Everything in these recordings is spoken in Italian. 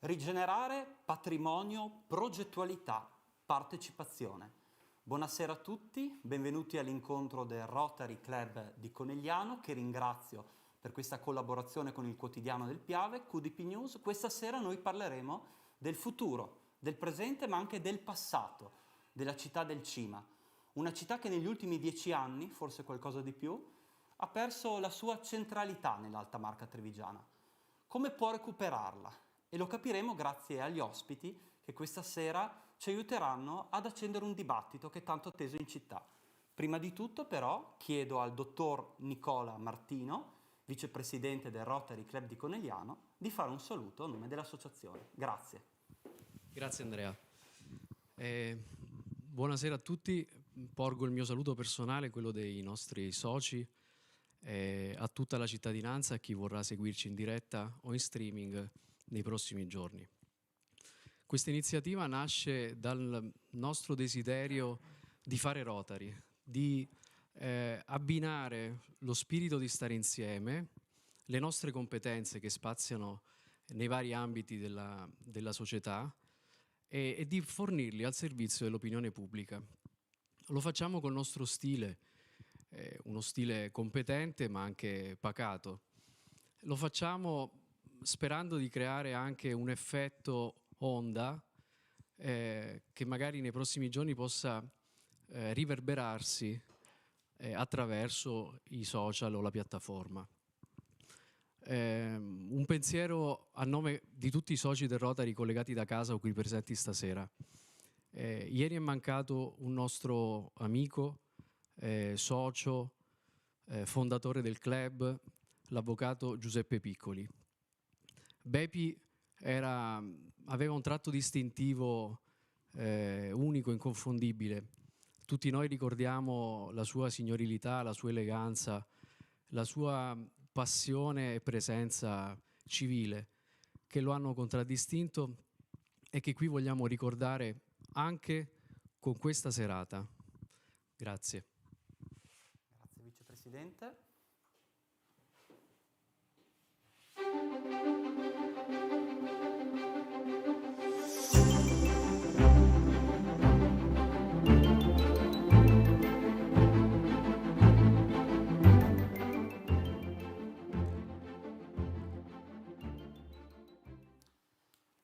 Rigenerare patrimonio, progettualità, partecipazione. Buonasera a tutti, benvenuti all'incontro del Rotary Club di Conegliano, che ringrazio per questa collaborazione con il quotidiano del Piave, QDP News. Questa sera noi parleremo del futuro, del presente ma anche del passato della città del Cima. Una città che negli ultimi 10 anni, forse qualcosa di più, ha perso la sua centralità nell'Alta Marca Trevigiana. Come può recuperarla? E lo capiremo grazie agli ospiti che questa sera ci aiuteranno ad accendere un dibattito che è tanto atteso in città. Prima di tutto però chiedo al dottor Nicola Martino, vicepresidente del Rotary Club di Conegliano, di fare un saluto a nome dell'associazione. Grazie. Grazie Andrea. Buonasera a tutti, porgo il mio saluto personale, quello dei nostri soci, a tutta la cittadinanza e a chi vorrà seguirci in diretta o in streaming nei prossimi giorni. Questa iniziativa nasce dal nostro desiderio di fare Rotary, di abbinare lo spirito di stare insieme, le nostre competenze che spaziano nei vari ambiti della società e di fornirli al servizio dell'opinione pubblica. Lo facciamo col nostro stile, uno stile competente ma anche pacato. Lo facciamo sperando di creare anche un effetto onda che magari nei prossimi giorni possa riverberarsi attraverso i social o la piattaforma. Un pensiero a nome di tutti i soci del Rotary collegati da casa o qui presenti stasera. Ieri è mancato un nostro amico, socio, fondatore del club, l'avvocato Giuseppe Piccoli. Bepi aveva un tratto distintivo unico, inconfondibile. Tutti noi ricordiamo la sua signorilità, la sua eleganza, la sua passione e presenza civile che lo hanno contraddistinto e che qui vogliamo ricordare anche con questa serata. Grazie. Grazie Vicepresidente.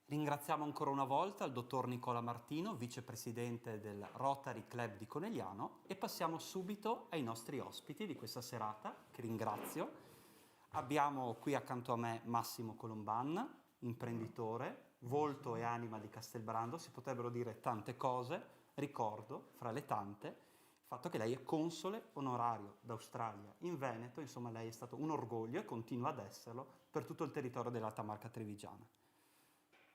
Ringraziamo ancora una volta il dottor Nicola Martino, vicepresidente del Rotary Club di Conegliano, e passiamo subito ai nostri ospiti di questa serata, che ringrazio. Abbiamo qui accanto a me Massimo Colomban, imprenditore, volto e anima di Castelbrando, si potrebbero dire tante cose, ricordo fra le tante il fatto che lei è console onorario d'Australia in Veneto, insomma lei è stato un orgoglio e continua ad esserlo per tutto il territorio dell'Alta Marca Trevigiana.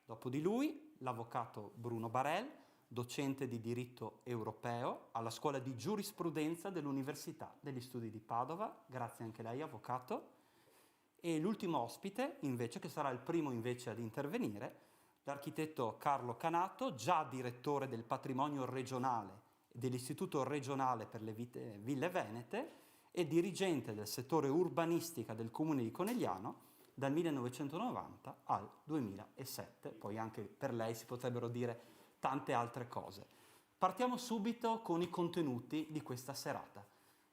Dopo di lui, l'avvocato Bruno Barel, docente di diritto europeo alla Scuola di Giurisprudenza dell'Università degli Studi di Padova. Grazie anche lei, avvocato. E l'ultimo ospite, invece, che sarà il primo invece ad intervenire, l'architetto Carlo Canato, già direttore del patrimonio regionale e dell'Istituto regionale per le ville venete e dirigente del settore urbanistica del Comune di Conegliano dal 1990 al 2007, poi anche per lei si potrebbero dire tante altre cose. Partiamo subito con i contenuti di questa serata.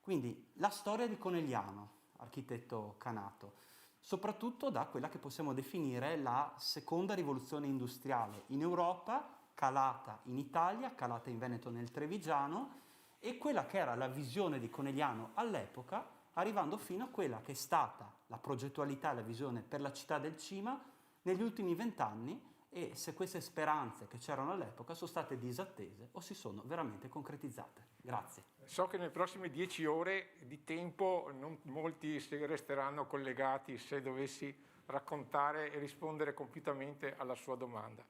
Quindi la storia di Conegliano, architetto Canato, soprattutto da quella che possiamo definire la seconda rivoluzione industriale in Europa, calata in Italia, calata in Veneto nel Trevigiano, e quella che era la visione di Conegliano all'epoca, arrivando fino a quella che è stata la progettualità e la visione per la città del Cima negli ultimi 20 anni, e se queste speranze che c'erano all'epoca sono state disattese o si sono veramente concretizzate. Grazie. So che nelle prossime 10 ore di tempo non molti resteranno collegati se dovessi raccontare e rispondere compiutamente alla sua domanda.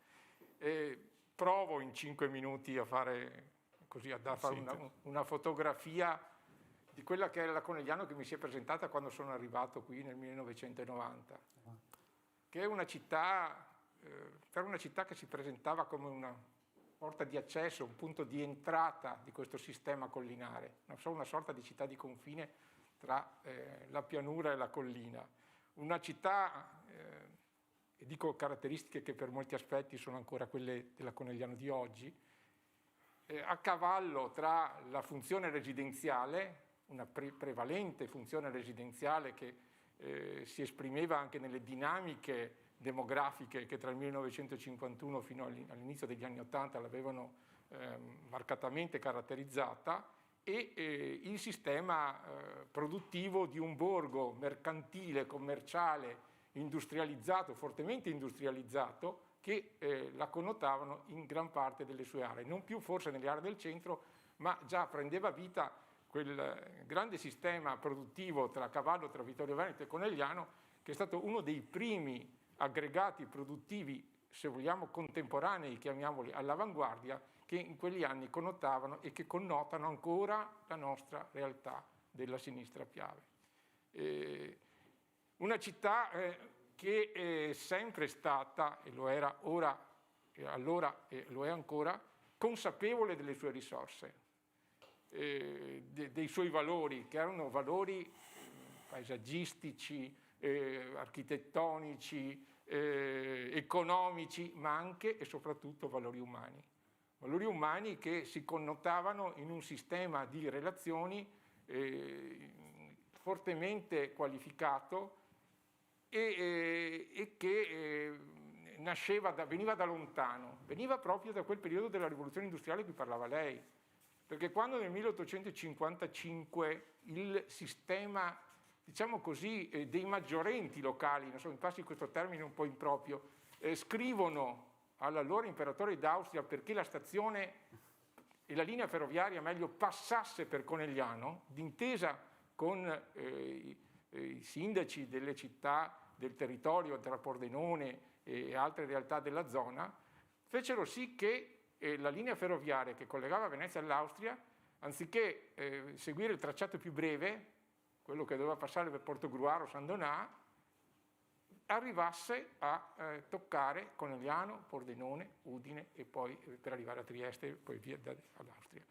Provo in 5 minuti a fare una fotografia di quella che era la Conegliano che mi si è presentata quando sono arrivato qui nel 1990, che è una città, era una città che si presentava come una porta di accesso, un punto di entrata di questo sistema collinare, una sorta di città di confine tra la pianura e la collina. Una città e dico caratteristiche che per molti aspetti sono ancora quelle della Conegliano di oggi, a cavallo tra la funzione residenziale, una prevalente funzione residenziale che si esprimeva anche nelle dinamiche demografiche che tra il 1951 fino all'inizio degli anni 80 l'avevano marcatamente caratterizzata, e il sistema produttivo di un borgo mercantile, commerciale, industrializzato, fortemente industrializzato, che la connotavano in gran parte delle sue aree, non più forse nelle aree del centro, ma già prendeva vita quel grande sistema produttivo a cavallo tra Vittorio Veneto e Conegliano, che è stato uno dei primi aggregati produttivi, se vogliamo contemporanei, chiamiamoli all'avanguardia, che in quegli anni connotavano e che connotano ancora la nostra realtà della sinistra Piave. Una città che è sempre stata, e lo era ora e allora e lo è ancora, consapevole delle sue risorse, dei suoi valori, che erano valori paesaggistici, architettonici, economici, ma anche e soprattutto valori umani. Valori umani che si connotavano in un sistema di relazioni fortemente qualificato e che veniva da lontano, veniva proprio da quel periodo della rivoluzione industriale di cui parlava lei, perché quando nel 1855 il sistema, diciamo così, dei maggiorenti locali, non so, mi passi questo termine un po' improprio, scrivono all'allora imperatore d'Austria perché la stazione e la linea ferroviaria meglio passasse per Conegliano, d'intesa con i sindaci delle città del territorio, tra Pordenone e altre realtà della zona, fecero sì che la linea ferroviaria che collegava Venezia all'Austria, anziché seguire il tracciato più breve, quello che doveva passare per Portogruaro, San Donà, arrivasse a toccare Conegliano, Pordenone, Udine e poi per arrivare a Trieste e poi via all'Austria.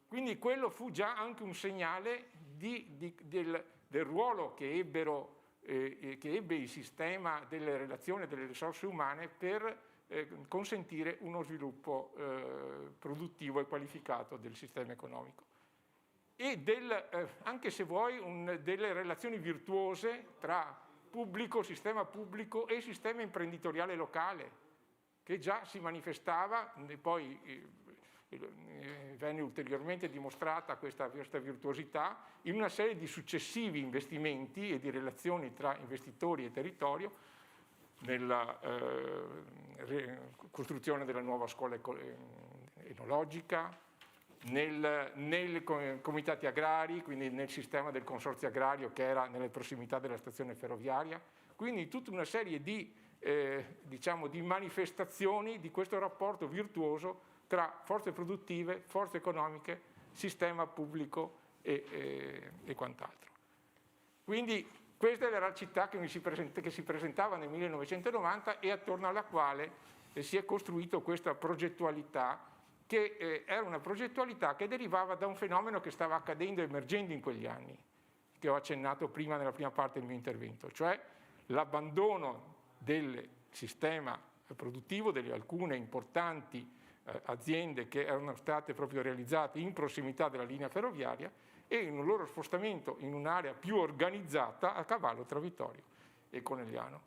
Quindi quello fu già anche un segnale del ruolo che ebbe il sistema delle relazioni e delle risorse umane per consentire uno sviluppo produttivo e qualificato del sistema economico. E anche se vuoi, delle relazioni virtuose tra sistema pubblico e sistema imprenditoriale locale, che già si manifestava, e poi venne ulteriormente dimostrata questa virtuosità in una serie di successivi investimenti e di relazioni tra investitori e territorio, nella costruzione della nuova scuola enologica, nei comitati agrari, quindi nel sistema del consorzio agrario che era nelle prossimità della stazione ferroviaria, quindi tutta una serie di manifestazioni di questo rapporto virtuoso tra forze produttive, forze economiche, sistema pubblico e quant'altro. Quindi questa era la città che si presentava nel 1990 e attorno alla quale si è costruito questa progettualità, che era una progettualità che derivava da un fenomeno che stava accadendo e emergendo in quegli anni, che ho accennato prima nella prima parte del mio intervento, cioè l'abbandono del sistema produttivo delle alcune importanti aziende che erano state proprio realizzate in prossimità della linea ferroviaria e in un loro spostamento in un'area più organizzata a cavallo tra Vittorio e Conegliano.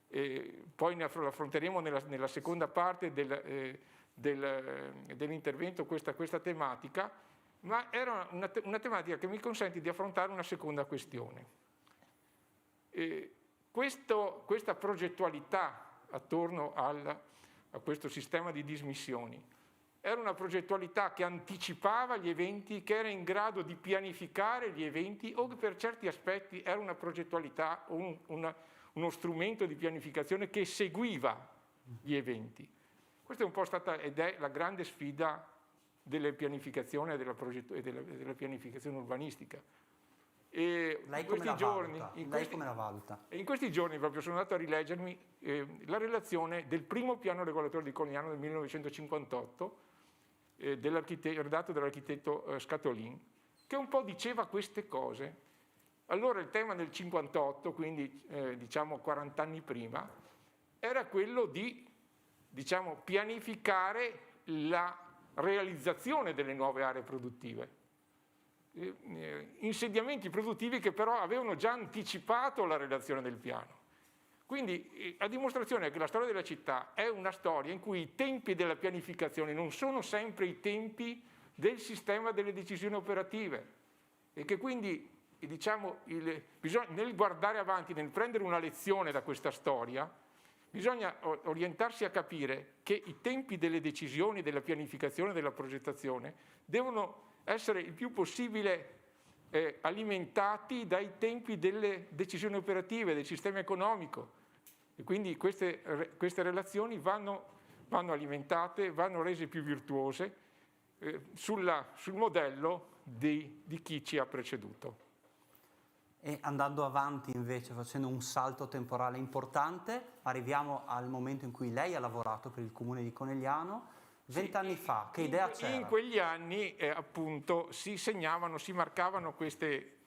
E poi ne affronteremo nella seconda parte dell'intervento questa tematica, ma era una tematica che mi consente di affrontare una seconda questione. Questa progettualità attorno a questo sistema di dismissioni era una progettualità che anticipava gli eventi, che era in grado di pianificare gli eventi, o che per certi aspetti era una progettualità o uno strumento di pianificazione che seguiva gli eventi. Questa è un po' stata ed è la grande sfida delle pianificazioni e della pianificazione urbanistica. E lei come la valuta? In questi giorni proprio sono andato a rileggermi la relazione del primo piano regolatore di Conegliano del 1958, redatto dall'architetto Scatolin, che un po' diceva queste cose. Allora il tema del 58, quindi diciamo 40 anni prima, era quello di, diciamo, pianificare la realizzazione delle nuove aree produttive. Insediamenti produttivi che però avevano già anticipato la redazione del piano. Quindi a dimostrazione che la storia della città è una storia in cui i tempi della pianificazione non sono sempre i tempi del sistema delle decisioni operative e che quindi, diciamo, nel guardare avanti, nel prendere una lezione da questa storia, bisogna orientarsi a capire che i tempi delle decisioni, della pianificazione, della progettazione devono essere il più possibile alimentati dai tempi delle decisioni operative, del sistema economico. E quindi queste relazioni vanno alimentate, vanno rese più virtuose sul modello di chi ci ha preceduto. E andando avanti invece, facendo un salto temporale importante, arriviamo al momento in cui lei ha lavorato per il comune di Conegliano. 20 anni fa, che idea c'era? In quegli anni appunto si marcavano queste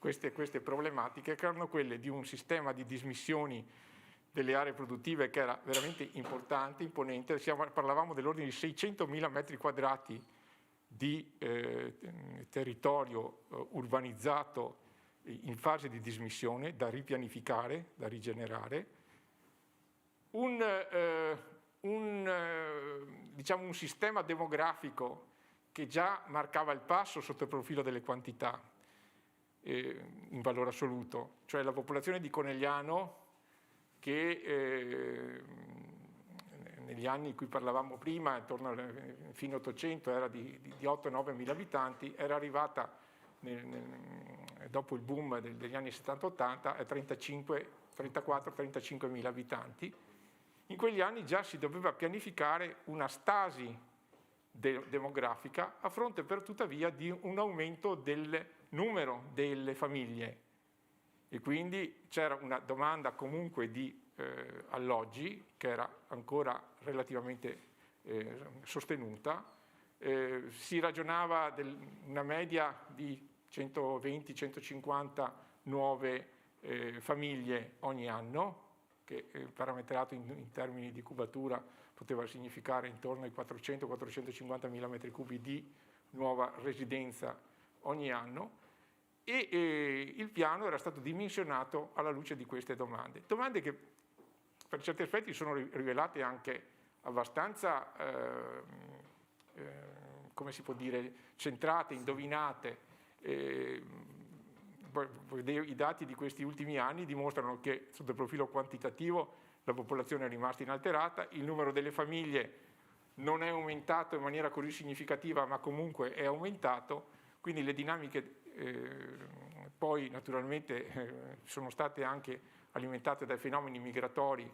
problematiche, che erano quelle di un sistema di dismissioni delle aree produttive che era veramente importante, imponente. Parlavamo dell'ordine di 600.000 metri quadrati di territorio urbanizzato in fase di dismissione, da ripianificare, da rigenerare. Diciamo un sistema demografico che già marcava il passo sotto il profilo delle quantità in valore assoluto, cioè la popolazione di Conegliano che negli anni in cui parlavamo prima, intorno al fine 800, era di 8-9 mila abitanti, era arrivata dopo il boom degli anni 70-80 a 34-35 mila abitanti. In quegli anni già si doveva pianificare una stasi demografica a fronte per tuttavia di un aumento del numero delle famiglie e quindi c'era una domanda comunque di alloggi che era ancora relativamente sostenuta. Si ragionava di una media di 120-150 nuove famiglie ogni anno, che parametrato in termini di cubatura poteva significare intorno ai 400-450 mila metri cubi di nuova residenza ogni anno, e il piano era stato dimensionato alla luce di queste domande che per certi aspetti sono rivelate anche abbastanza, come si può dire, centrate, indovinate. I dati di questi ultimi anni dimostrano che sotto il profilo quantitativo la popolazione è rimasta inalterata, il numero delle famiglie non è aumentato in maniera così significativa, ma comunque è aumentato, quindi le dinamiche poi naturalmente sono state anche alimentate dai fenomeni migratori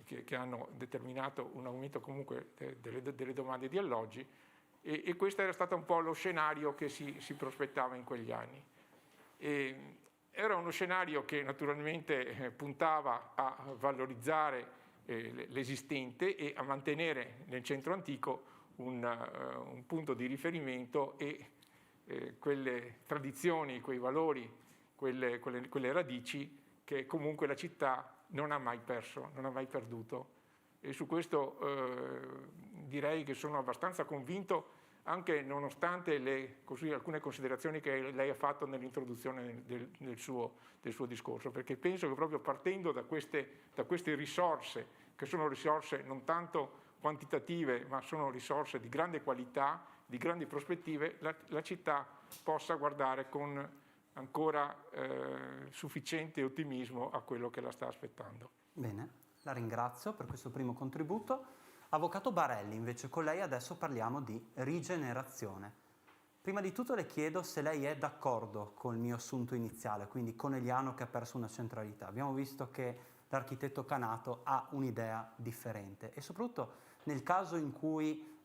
che hanno determinato un aumento comunque delle domande di alloggi, e questo era stato un po' lo scenario che si prospettava in quegli anni. Era uno scenario che naturalmente puntava a valorizzare l'esistente e a mantenere nel centro antico un punto di riferimento e quelle tradizioni, quei valori, quelle radici che comunque la città non ha mai perso, non ha mai perduto. E su questo direi che sono abbastanza convinto, anche nonostante alcune considerazioni che lei ha fatto nell'introduzione del suo discorso, perché penso che proprio partendo da queste risorse, che sono risorse non tanto quantitative, ma sono risorse di grande qualità, di grandi prospettive, la città possa guardare con ancora sufficiente ottimismo a quello che la sta aspettando. Bene, la ringrazio per questo primo contributo. Avvocato Barelli, invece con lei adesso parliamo di rigenerazione. Prima di tutto le chiedo se lei è d'accordo con il mio assunto iniziale, quindi Conegliano che ha perso una centralità. Abbiamo visto che l'architetto Canato ha un'idea differente e soprattutto nel caso in cui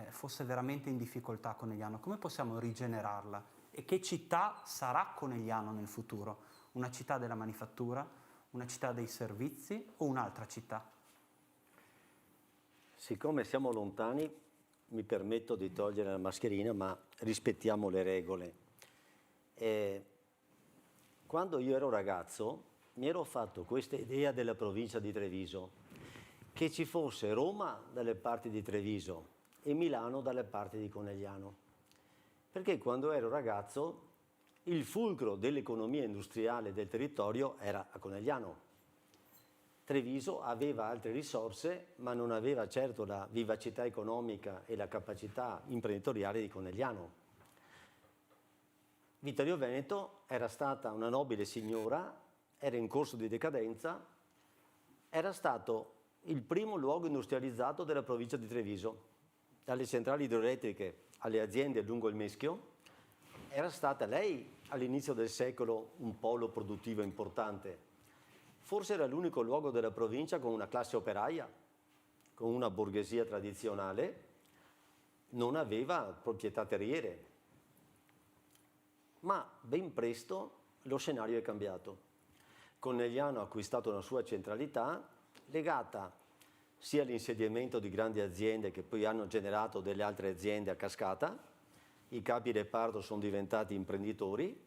fosse veramente in difficoltà Conegliano, come possiamo rigenerarla? E che città sarà Conegliano nel futuro? Una città della manifattura, una città dei servizi o un'altra città? Siccome siamo lontani, mi permetto di togliere la mascherina, ma rispettiamo le regole. Quando io ero ragazzo, mi ero fatto questa idea della provincia di Treviso che ci fosse Roma dalle parti di Treviso e Milano dalle parti di Conegliano. Perché quando ero ragazzo il fulcro dell'economia industriale del territorio era a Conegliano. Treviso aveva altre risorse, ma non aveva certo la vivacità economica e la capacità imprenditoriale di Conegliano. Vittorio Veneto era stata una nobile signora, era in corso di decadenza, era stato il primo luogo industrializzato della provincia di Treviso. Dalle centrali idroelettriche alle aziende lungo il Meschio, era stata lei all'inizio del secolo un polo produttivo importante. Forse era l'unico luogo della provincia con una classe operaia, con una borghesia tradizionale, non aveva proprietà terriere. Ma ben presto lo scenario è cambiato. Conegliano ha acquistato una sua centralità legata sia all'insediamento di grandi aziende che poi hanno generato delle altre aziende a cascata, i capi reparto sono diventati imprenditori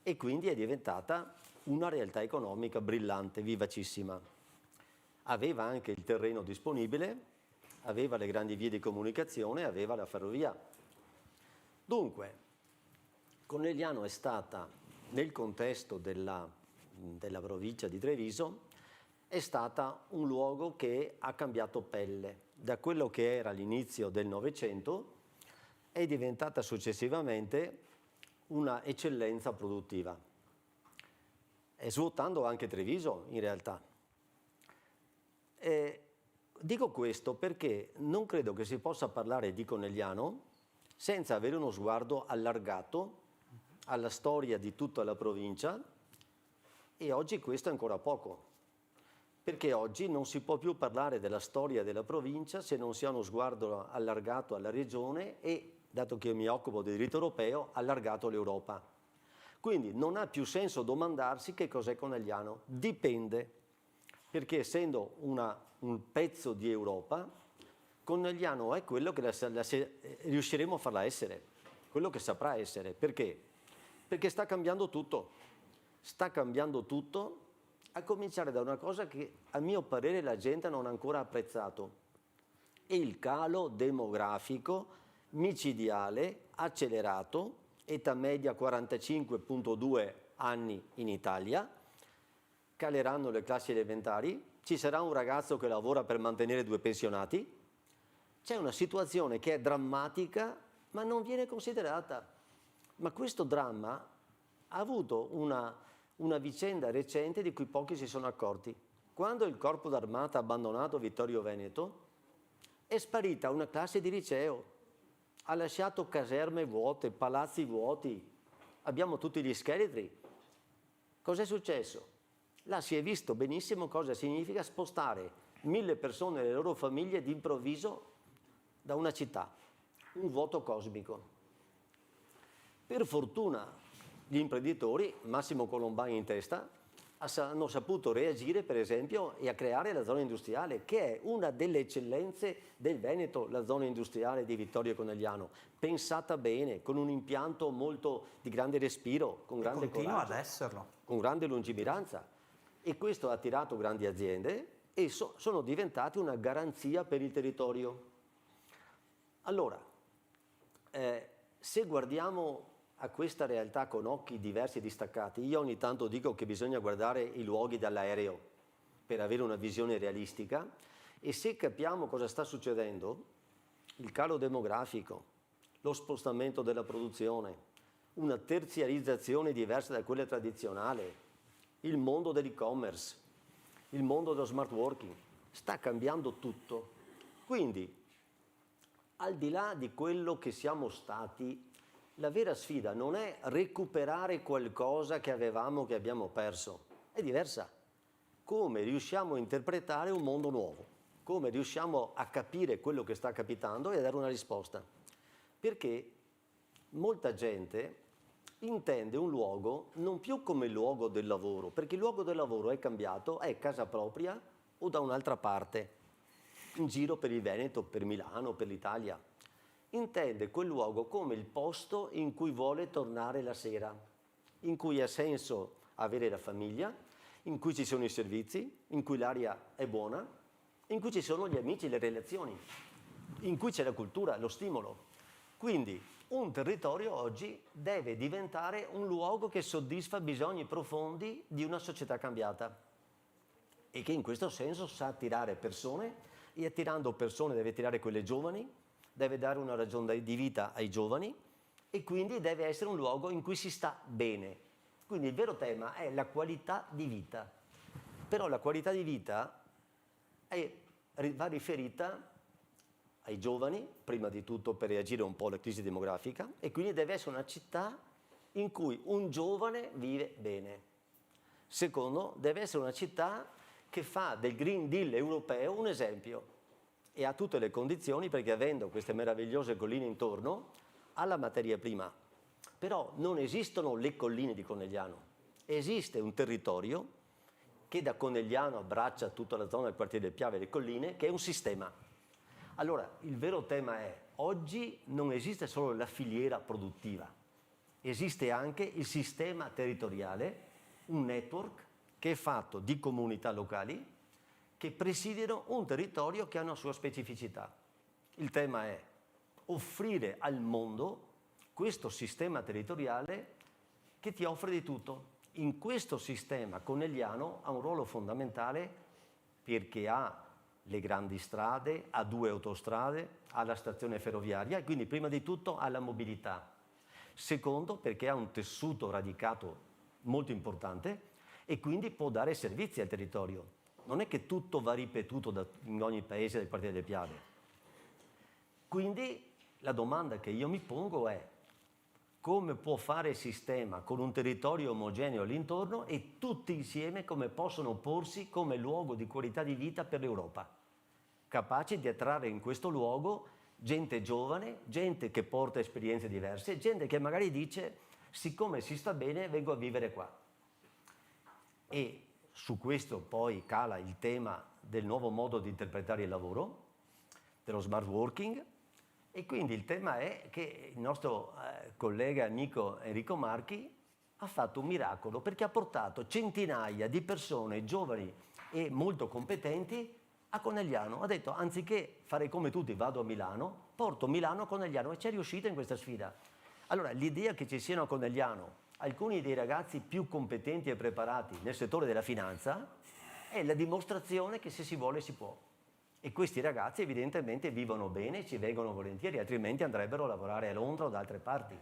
e quindi è diventata una realtà economica brillante, vivacissima. Aveva anche il terreno disponibile, aveva le grandi vie di comunicazione, aveva la ferrovia. Dunque, Conegliano è stata, nel contesto della provincia di Treviso, è stata un luogo che ha cambiato pelle. Da quello che era all'inizio del Novecento è diventata successivamente una eccellenza produttiva. E svuotando anche Treviso, in realtà. Dico questo perché non credo che si possa parlare di Conegliano senza avere uno sguardo allargato alla storia di tutta la provincia, e oggi questo è ancora poco, perché oggi non si può più parlare della storia della provincia se non si ha uno sguardo allargato alla regione e, dato che io mi occupo di diritto europeo, allargato all'Europa. Quindi non ha più senso domandarsi che cos'è Conegliano, dipende, perché essendo un pezzo di Europa, Conegliano è quello che riusciremo a farla essere, quello che saprà essere. Perché? Perché sta cambiando tutto, a cominciare da una cosa che a mio parere la gente non ha ancora apprezzato, il calo demografico micidiale, accelerato, età media 45,2 anni in Italia, caleranno le classi elementari, ci sarà un ragazzo che lavora per mantenere 2 pensionati, c'è una situazione che è drammatica ma non viene considerata. Ma questo dramma ha avuto una vicenda recente di cui pochi si sono accorti. Quando il corpo d'armata ha abbandonato Vittorio Veneto, è sparita una classe di liceo, ha lasciato caserme vuote, palazzi vuoti, abbiamo tutti gli scheletri. Cos'è successo? Là si è visto benissimo cosa significa spostare 1000 persone e le loro famiglie d'improvviso da una città, un vuoto cosmico. Per fortuna gli imprenditori, Massimo Colombani in testa, hanno saputo reagire per esempio e a creare la zona industriale, che è una delle eccellenze del Veneto, la zona industriale di Vittorio Conegliano, pensata bene, con un impianto molto di grande respiro, con grande continua coraggio, ad esserlo, con grande lungimiranza, e questo ha attirato grandi aziende e sono diventati una garanzia per il territorio. Allora, se guardiamo a questa realtà con occhi diversi e distaccati, io ogni tanto dico che bisogna guardare i luoghi dall'aereo per avere una visione realistica, e se capiamo cosa sta succedendo, il calo demografico, lo spostamento della produzione, una terziarizzazione diversa da quella tradizionale, il mondo dell'e-commerce, il mondo dello smart working, sta cambiando tutto. Quindi, al di là di quello che siamo stati, la vera sfida non è recuperare qualcosa che avevamo, che abbiamo perso, è diversa. Come riusciamo a interpretare un mondo nuovo? Come riusciamo a capire quello che sta capitando e a dare una risposta? Perché molta gente intende un luogo non più come luogo del lavoro, perché il luogo del lavoro è cambiato, è casa propria o da un'altra parte, in giro per il Veneto, per Milano, per l'Italia. Intende quel luogo come il posto in cui vuole tornare la sera, in cui ha senso avere la famiglia, in cui ci sono i servizi, in cui l'aria è buona, in cui ci sono gli amici, le relazioni, in cui c'è la cultura, lo stimolo. Quindi un territorio oggi deve diventare un luogo che soddisfa bisogni profondi di una società cambiata e che in questo senso sa attirare persone, e attirando persone deve attirare quelle giovani, deve dare una ragione di vita ai giovani e quindi deve essere un luogo in cui si sta bene. Quindi il vero tema è la qualità di vita. Però la qualità di vita va riferita ai giovani, prima di tutto per reagire un po' alla crisi demografica, e quindi deve essere una città in cui un giovane vive bene. Secondo, deve essere una città che fa del Green Deal europeo un esempio e ha tutte le condizioni perché avendo queste meravigliose colline intorno ha la materia prima. Però non esistono le colline di Conegliano, esiste un territorio che da Conegliano abbraccia tutta la zona del quartiere del Piave e le colline, che è un sistema. Allora, il vero tema è, oggi non esiste solo la filiera produttiva, esiste anche il sistema territoriale, un network che è fatto di comunità locali che presidiano un territorio che ha una sua specificità. Il tema è offrire al mondo questo sistema territoriale che ti offre di tutto. In questo sistema Conegliano ha un ruolo fondamentale perché ha le grandi strade, ha 2 autostrade, ha la stazione ferroviaria e quindi prima di tutto ha la mobilità. Secondo, perché ha un tessuto radicato molto importante e quindi può dare servizi al territorio. Non è che tutto va ripetuto in ogni paese del quartiere del Piave. Quindi la domanda che io mi pongo è come può fare il sistema con un territorio omogeneo all'intorno e tutti insieme come possono porsi come luogo di qualità di vita per l'Europa, capaci di attrarre in questo luogo gente giovane, gente che porta esperienze diverse, gente che magari dice siccome si sta bene vengo a vivere qua. E su questo poi cala il tema del nuovo modo di interpretare il lavoro, dello smart working, e quindi il tema è che il nostro collega e amico Enrico Marchi ha fatto un miracolo perché ha portato centinaia di persone giovani e molto competenti a Conegliano. Ha detto anziché fare come tutti vado a Milano, porto Milano a Conegliano e ci è riuscito in questa sfida. Allora l'idea che ci siano a Conegliano alcuni dei ragazzi più competenti e preparati nel settore della finanza è la dimostrazione che se si vuole si può. E questi ragazzi evidentemente vivono bene, ci vengono volentieri, altrimenti andrebbero a lavorare a Londra o da altre parti.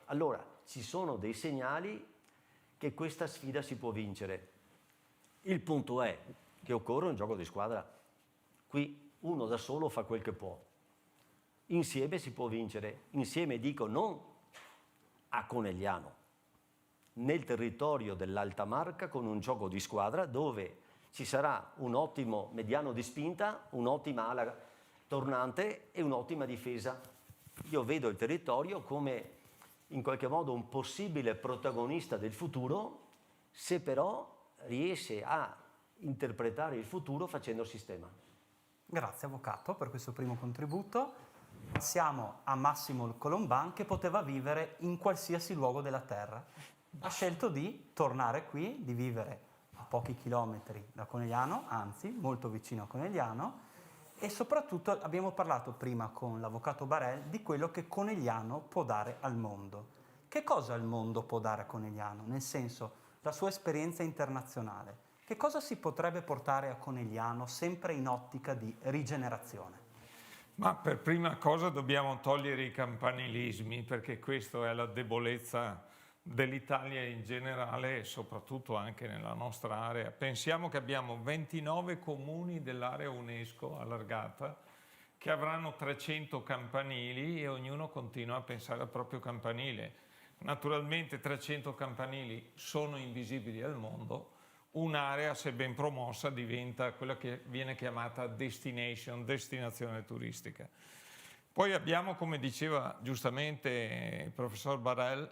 Allora, ci sono dei segnali che questa sfida si può vincere. Il punto è che occorre un gioco di squadra. Qui uno da solo fa quel che può. Insieme si può vincere. Insieme dico non a Conegliano, nel territorio dell'Alta Marca con un gioco di squadra dove ci sarà un ottimo mediano di spinta, un'ottima ala tornante e un'ottima difesa. Io vedo il territorio come in qualche modo un possibile protagonista del futuro, se però riesce a interpretare il futuro facendo sistema. Grazie Avvocato per questo primo contributo. Siamo a Massimo Colomban che poteva vivere in qualsiasi luogo della terra. Ha scelto di tornare qui, di vivere a pochi chilometri da Conegliano, anzi molto vicino a Conegliano, e soprattutto abbiamo parlato prima con l'Avvocato Barel di quello che Conegliano può dare al mondo. Che cosa il mondo può dare a Conegliano? Nel senso, la sua esperienza internazionale. Che cosa si potrebbe portare a Conegliano sempre in ottica di rigenerazione? Ma per prima cosa dobbiamo togliere i campanilismi, perché questa è la debolezza dell'Italia in generale e soprattutto anche nella nostra area. Pensiamo che abbiamo 29 comuni dell'area UNESCO allargata che avranno 300 campanili e ognuno continua a pensare al proprio campanile. Naturalmente 300 campanili sono invisibili al mondo, un'area se ben promossa diventa quella che viene chiamata destination, destinazione turistica. Poi abbiamo, come diceva giustamente il professor Barel,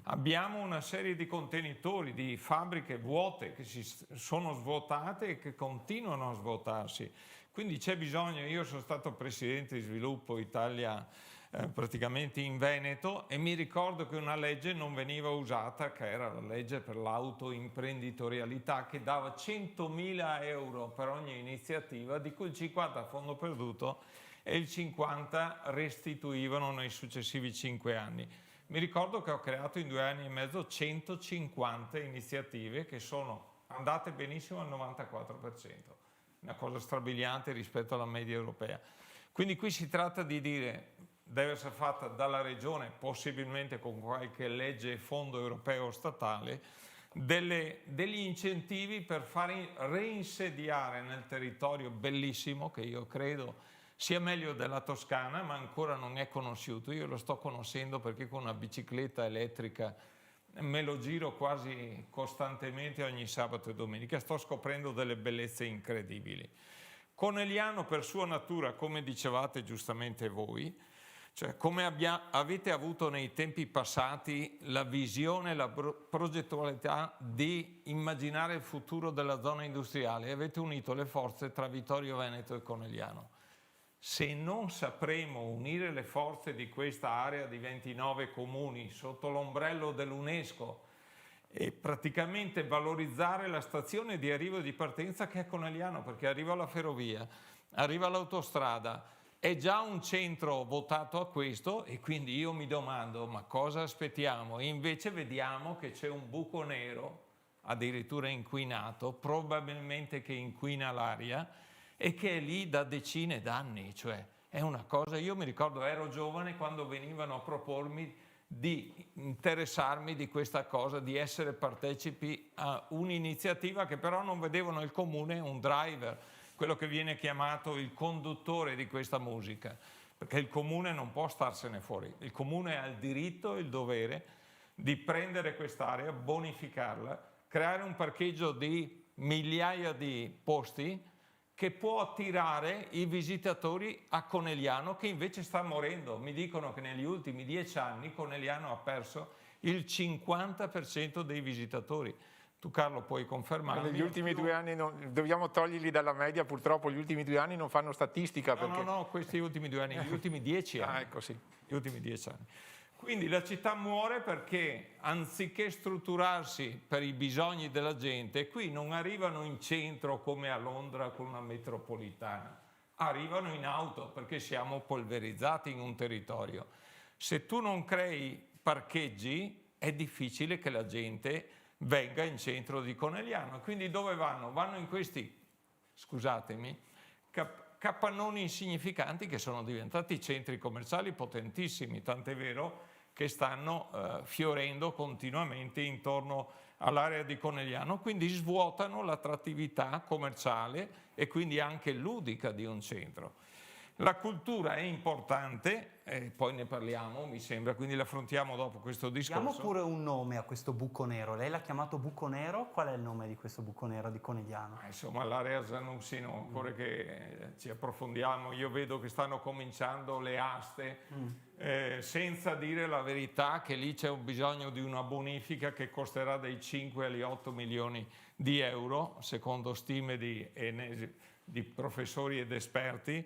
abbiamo una serie di contenitori, di fabbriche vuote che si sono svuotate e che continuano a svuotarsi. Quindi c'è bisogno, io sono stato presidente di Sviluppo Italia praticamente in Veneto, e mi ricordo che una legge non veniva usata, che era la legge per l'autoimprenditorialità, che dava 100.000 euro per ogni iniziativa, di cui il 50 a fondo perduto e il 50 restituivano nei successivi 5 anni. Mi ricordo che ho creato in 2 anni e mezzo 150 iniziative che sono andate benissimo al 94%, una cosa strabiliante rispetto alla media europea. Quindi qui si tratta di dire, deve essere fatta dalla regione, possibilmente con qualche legge e fondo europeo statale, degli incentivi per far reinsediare nel territorio bellissimo, che io credo sia meglio della Toscana, ma ancora non è conosciuto. Io lo sto conoscendo perché con una bicicletta elettrica me lo giro quasi costantemente ogni sabato e domenica, sto scoprendo delle bellezze incredibili. Conegliano per sua natura, come dicevate giustamente voi, cioè come avete avuto nei tempi passati la visione, la progettualità di immaginare il futuro della zona industriale, avete unito le forze tra Vittorio Veneto e Conegliano. Se non sapremo unire le forze di questa area di 29 comuni sotto l'ombrello dell'UNESCO e praticamente valorizzare la stazione di arrivo e di partenza che è Conegliano, perché arriva la ferrovia, arriva l'autostrada, è già un centro votato a questo, e quindi io mi domando ma cosa aspettiamo? E invece vediamo che c'è un buco nero, addirittura inquinato, probabilmente che inquina l'aria, e che è lì da decine d'anni, cioè è una cosa, io mi ricordo ero giovane quando venivano a propormi di interessarmi di questa cosa, di essere partecipi a un'iniziativa che però non vedevano il comune un driver, quello che viene chiamato il conduttore di questa musica, perché il comune non può starsene fuori, il comune ha il diritto e il dovere di prendere quest'area, bonificarla, creare un parcheggio di migliaia di posti che può attirare i visitatori a Conegliano, che invece sta morendo. Mi dicono che negli ultimi 10 anni Conegliano ha perso il 50% dei visitatori. Tu Carlo puoi confermarmi. Negli ultimi 2 anni dobbiamo toglierli dalla media, purtroppo gli ultimi 2 anni non fanno statistica. No, questi ultimi 2 anni, gli ultimi 10 anni. Ecco sì. Gli ultimi 10 anni. Quindi la città muore perché anziché strutturarsi per i bisogni della gente, qui non arrivano in centro come a Londra con una metropolitana, arrivano in auto perché siamo polverizzati in un territorio. Se tu non crei parcheggi è difficile che la gente venga in centro di Conegliano. Quindi dove vanno? Vanno in questi, scusatemi, capannoni insignificanti che sono diventati centri commerciali potentissimi, tant'è vero che stanno fiorendo continuamente intorno all'area di Conegliano, quindi svuotano l'attrattività commerciale e quindi anche ludica di un centro. La cultura è importante, poi ne parliamo, mi sembra, quindi l'affrontiamo dopo questo discorso. Diamo pure un nome a questo buco nero. Lei l'ha chiamato buco nero, qual è il nome di questo buco nero di Conegliano? Insomma, l'area Zanussi, no, ancora che ci approfondiamo, io vedo che stanno cominciando le aste, senza dire la verità che lì c'è un bisogno di una bonifica che costerà dai 5 agli 8 milioni di euro, secondo stime di professori ed esperti.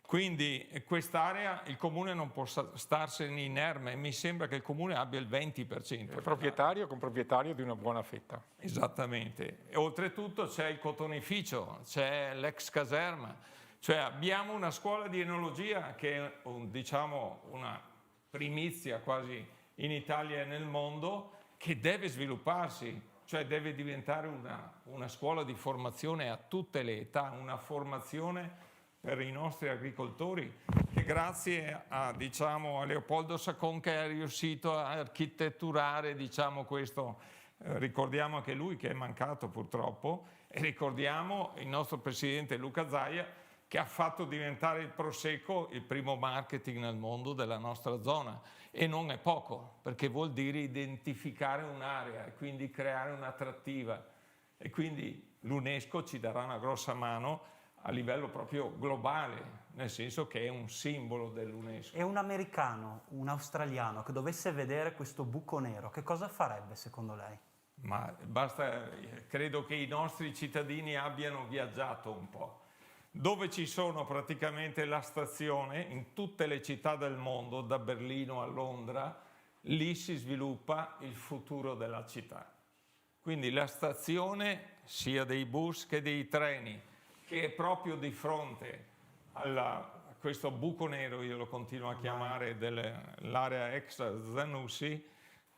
Quindi quest'area il comune non può starsene inerme, mi sembra che il comune abbia il 20%. È proprietario con proprietario di una buona fetta. Esattamente. E oltretutto c'è il cotonificio, c'è l'ex caserma, cioè abbiamo una scuola di enologia che è una primizia quasi in Italia e nel mondo, che deve svilupparsi, cioè deve diventare una scuola di formazione a tutte le età, una formazione per i nostri agricoltori, che grazie a Leopoldo Saccon che è riuscito a architetturare questo, ricordiamo anche lui che è mancato purtroppo, e ricordiamo il nostro presidente Luca Zaia che ha fatto diventare il Prosecco il primo marketing nel mondo della nostra zona, e non è poco, perché vuol dire identificare un'area e quindi creare un'attrattiva, e quindi l'UNESCO ci darà una grossa mano a livello proprio globale, nel senso che è un simbolo dell'UNESCO. E un americano, un australiano che dovesse vedere questo buco nero, che cosa farebbe secondo lei? Ma credo che i nostri cittadini abbiano viaggiato un po'. dove ci sono praticamente la stazione in tutte le città del mondo, da Berlino a Londra, lì si sviluppa il futuro della città. Quindi la stazione sia dei bus che dei treni, che è proprio di fronte a questo buco nero, io lo continuo a chiamare, dell'area ex Zanussi,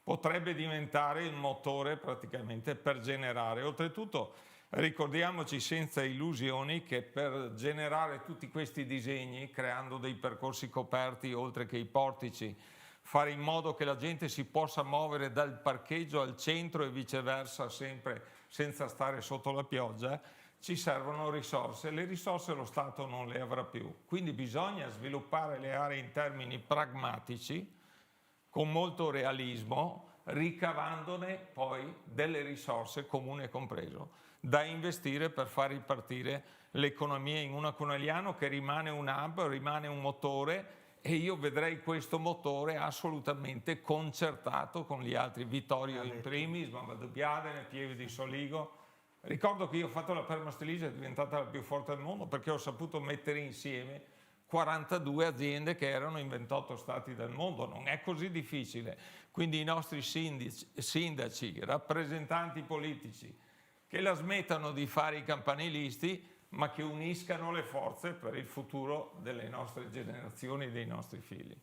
potrebbe diventare il motore praticamente per generare. Oltretutto ricordiamoci senza illusioni che per generare tutti questi disegni, creando dei percorsi coperti oltre che i portici, fare in modo che la gente si possa muovere dal parcheggio al centro e viceversa sempre senza stare sotto la pioggia, ci servono risorse. Le risorse lo Stato non le avrà più. Quindi bisogna sviluppare le aree in termini pragmatici, con molto realismo, ricavandone poi delle risorse, comune compreso, da investire per far ripartire l'economia in una Conegliano che rimane un hub, rimane un motore, e io vedrei questo motore assolutamente concertato con gli altri, Vittorio in primis, Mamba Dubbiadene, Pieve di Soligo. Ricordo che io ho fatto la Permastillese, è diventata la più forte del mondo perché ho saputo mettere insieme 42 aziende che erano in 28 stati del mondo. Non è così difficile. Quindi i nostri sindaci, rappresentanti politici, che la smettano di fare i campanilisti, ma che uniscano le forze per il futuro delle nostre generazioni e dei nostri figli.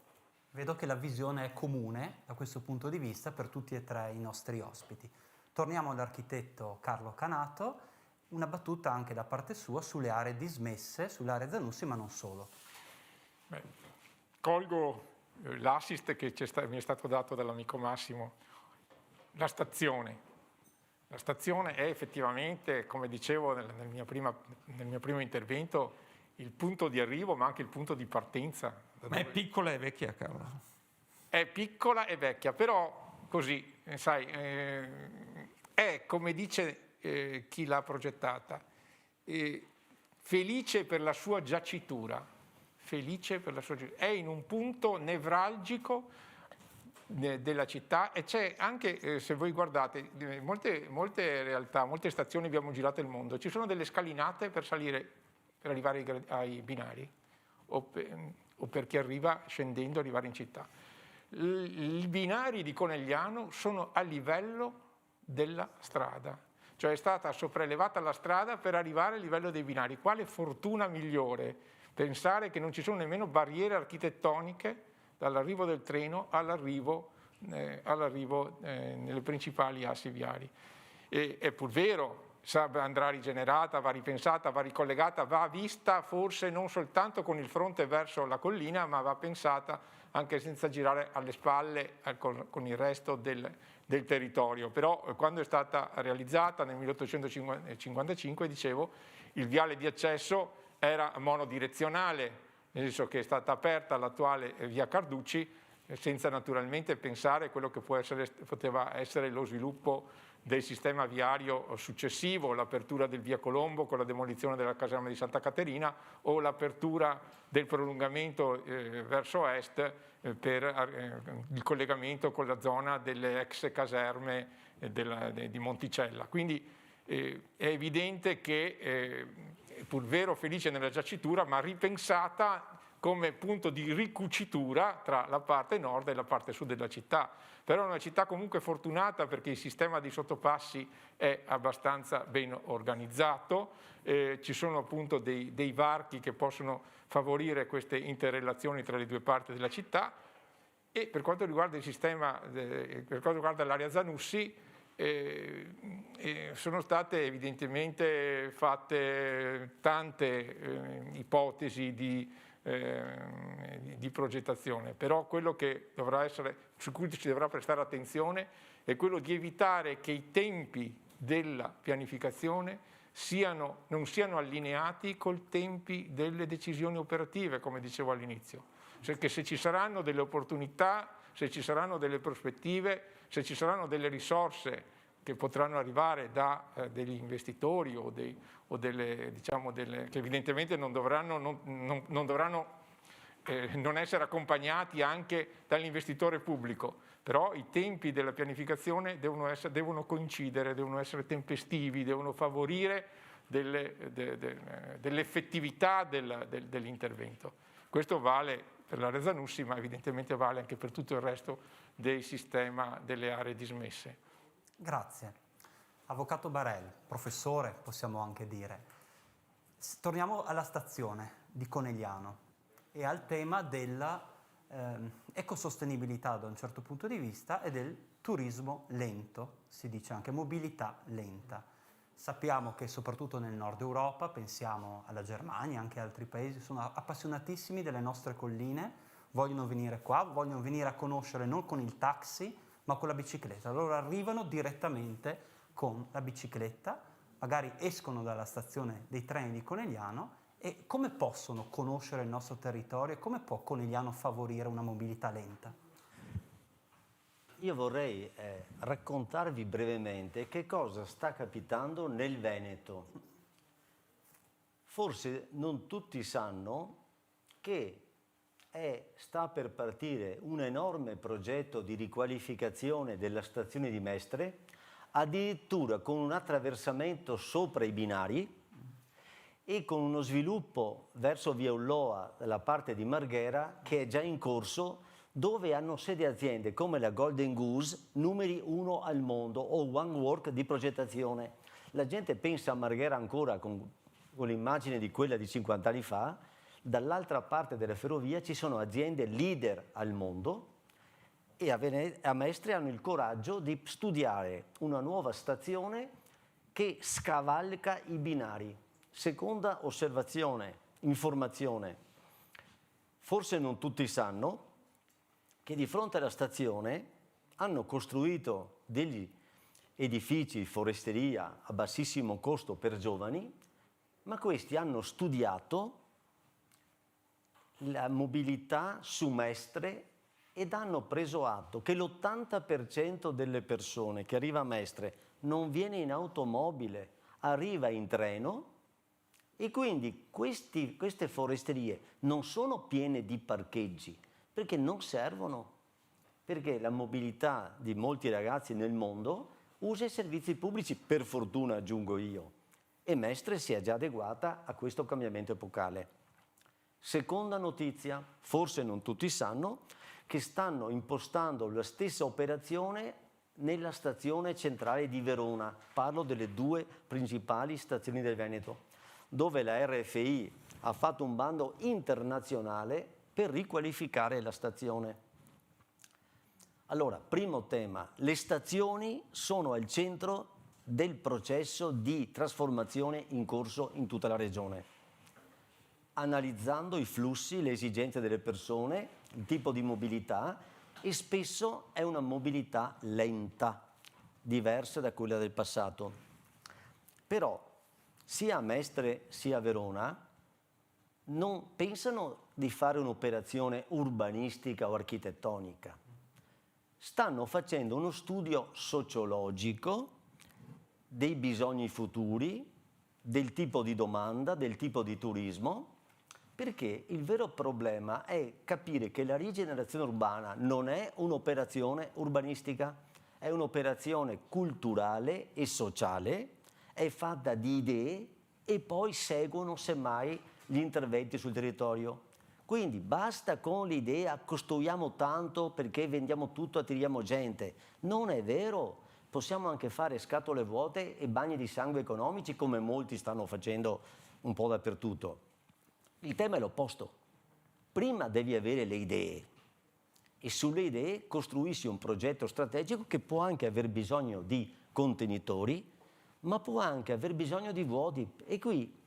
Vedo che la visione è comune da questo punto di vista per tutti e tre i nostri ospiti. Torniamo all'architetto Carlo Canato, una battuta anche da parte sua sulle aree dismesse, sulle aree Zanussi, ma non solo. Beh, colgo l'assist che mi è stato dato dall'amico Massimo. La stazione. La stazione è effettivamente, come dicevo nel mio primo intervento, il punto di arrivo, ma anche il punto di partenza. Ma è piccola e vecchia, Carlo. È piccola e vecchia, però così, sai, è, come dice chi l'ha progettata, felice per la sua giacitura, è in un punto nevralgico della città, e c'è anche, se voi guardate, molte realtà, molte stazioni abbiamo girato il mondo, ci sono delle scalinate per salire, per arrivare ai binari, o per chi arriva scendendo arrivare in città. I binari di Conegliano sono a livello della strada, cioè è stata sopraelevata la strada per arrivare al livello dei binari. Quale fortuna migliore pensare che non ci sono nemmeno barriere architettoniche dall'arrivo del treno all'arrivo nelle principali assi viari. È pur vero, andrà rigenerata, va ripensata, va ricollegata, va vista forse non soltanto con il fronte verso la collina, ma va pensata anche senza girare alle spalle con il resto del territorio. Però quando è stata realizzata nel 1855, dicevo, il viale di accesso era monodirezionale, nel senso che è stata aperta l'attuale via Carducci, senza naturalmente pensare a quello che poteva essere lo sviluppo del sistema viario successivo, l'apertura del via Colombo con la demolizione della caserma di Santa Caterina, o l'apertura del prolungamento verso est per il collegamento con la zona delle ex caserme di Monticella. Quindi è evidente che pur vero felice nella giacitura, ma ripensata come punto di ricucitura tra la parte nord e la parte sud della città. Però è una città comunque fortunata perché il sistema di sottopassi è abbastanza ben organizzato, ci sono appunto dei varchi che possono favorire queste interrelazioni tra le due parti della città, e per quanto riguarda il sistema, per quanto riguarda l'area Zanussi, sono state evidentemente fatte tante ipotesi di progettazione, però quello che su cui ci dovrà prestare attenzione è quello di evitare che i tempi della pianificazione non siano allineati col tempi delle decisioni operative, come dicevo all'inizio. Perché se ci saranno delle opportunità, se ci saranno delle prospettive, se ci saranno delle risorse che potranno arrivare da degli investitori che evidentemente non dovranno non essere accompagnati anche dall'investitore pubblico, però i tempi della pianificazione devono coincidere, devono essere tempestivi, devono favorire dell'effettività dell'intervento. Questo vale per la Rezanussi, ma evidentemente vale anche per tutto il resto del sistema delle aree dismesse. Grazie. Avvocato Barel, professore possiamo anche dire. Torniamo alla stazione di Conegliano e al tema della ecosostenibilità da un certo punto di vista e del turismo lento, si dice anche mobilità lenta. Sappiamo che soprattutto nel nord Europa, pensiamo alla Germania, anche altri paesi, sono appassionatissimi delle nostre colline, vogliono venire qua, vogliono venire a conoscere non con il taxi, ma con la bicicletta. Allora arrivano direttamente con la bicicletta, magari escono dalla stazione dei treni di Conegliano e come possono conoscere il nostro territorio e come può Conegliano favorire una mobilità lenta? Io vorrei raccontarvi brevemente che cosa sta capitando nel Veneto. Forse non tutti sanno che sta per partire un enorme progetto di riqualificazione della stazione di Mestre, addirittura con un attraversamento sopra i binari e con uno sviluppo verso via Ulloa dalla parte di Marghera che è già in corso, dove hanno sede aziende come la Golden Goose, numeri 1 al mondo, o One Work di progettazione. La gente pensa a Marghera ancora con l'immagine di quella di 50 anni fa. Dall'altra parte della ferrovia ci sono aziende leader al mondo e a Mestre hanno il coraggio di studiare una nuova stazione che scavalca i binari. Seconda osservazione, informazione. Forse non tutti sanno che di fronte alla stazione hanno costruito degli edifici di foresteria a bassissimo costo per giovani, ma questi hanno studiato la mobilità su Mestre ed hanno preso atto che l'80% delle persone che arriva a Mestre non viene in automobile, arriva in treno e quindi queste foresterie non sono piene di parcheggi, perché non servono, perché la mobilità di molti ragazzi nel mondo usa i servizi pubblici, per fortuna aggiungo io, e Mestre si è già adeguata a questo cambiamento epocale. Seconda notizia, forse non tutti sanno, che stanno impostando la stessa operazione nella stazione centrale di Verona, parlo delle due principali stazioni del Veneto, dove la RFI ha fatto un bando internazionale per riqualificare la stazione. Allora, primo tema, le stazioni sono al centro del processo di trasformazione in corso in tutta la regione. Analizzando i flussi, le esigenze delle persone, il tipo di mobilità, e spesso è una mobilità lenta, diversa da quella del passato. Però sia a Mestre sia a Verona non pensano di fare un'operazione urbanistica o architettonica. Stanno facendo uno studio sociologico dei bisogni futuri, del tipo di domanda, del tipo di turismo, perché il vero problema è capire che la rigenerazione urbana non è un'operazione urbanistica, è un'operazione culturale e sociale, è fatta di idee e poi seguono semmai gli interventi sul territorio. Quindi basta con l'idea costruiamo tanto perché vendiamo tutto, attiriamo gente. Non è vero, possiamo anche fare scatole vuote e bagni di sangue economici come molti stanno facendo un po' dappertutto. Il tema è l'opposto. Prima devi avere le idee e sulle idee costruisci un progetto strategico che può anche aver bisogno di contenitori, ma può anche aver bisogno di vuoti. E qui,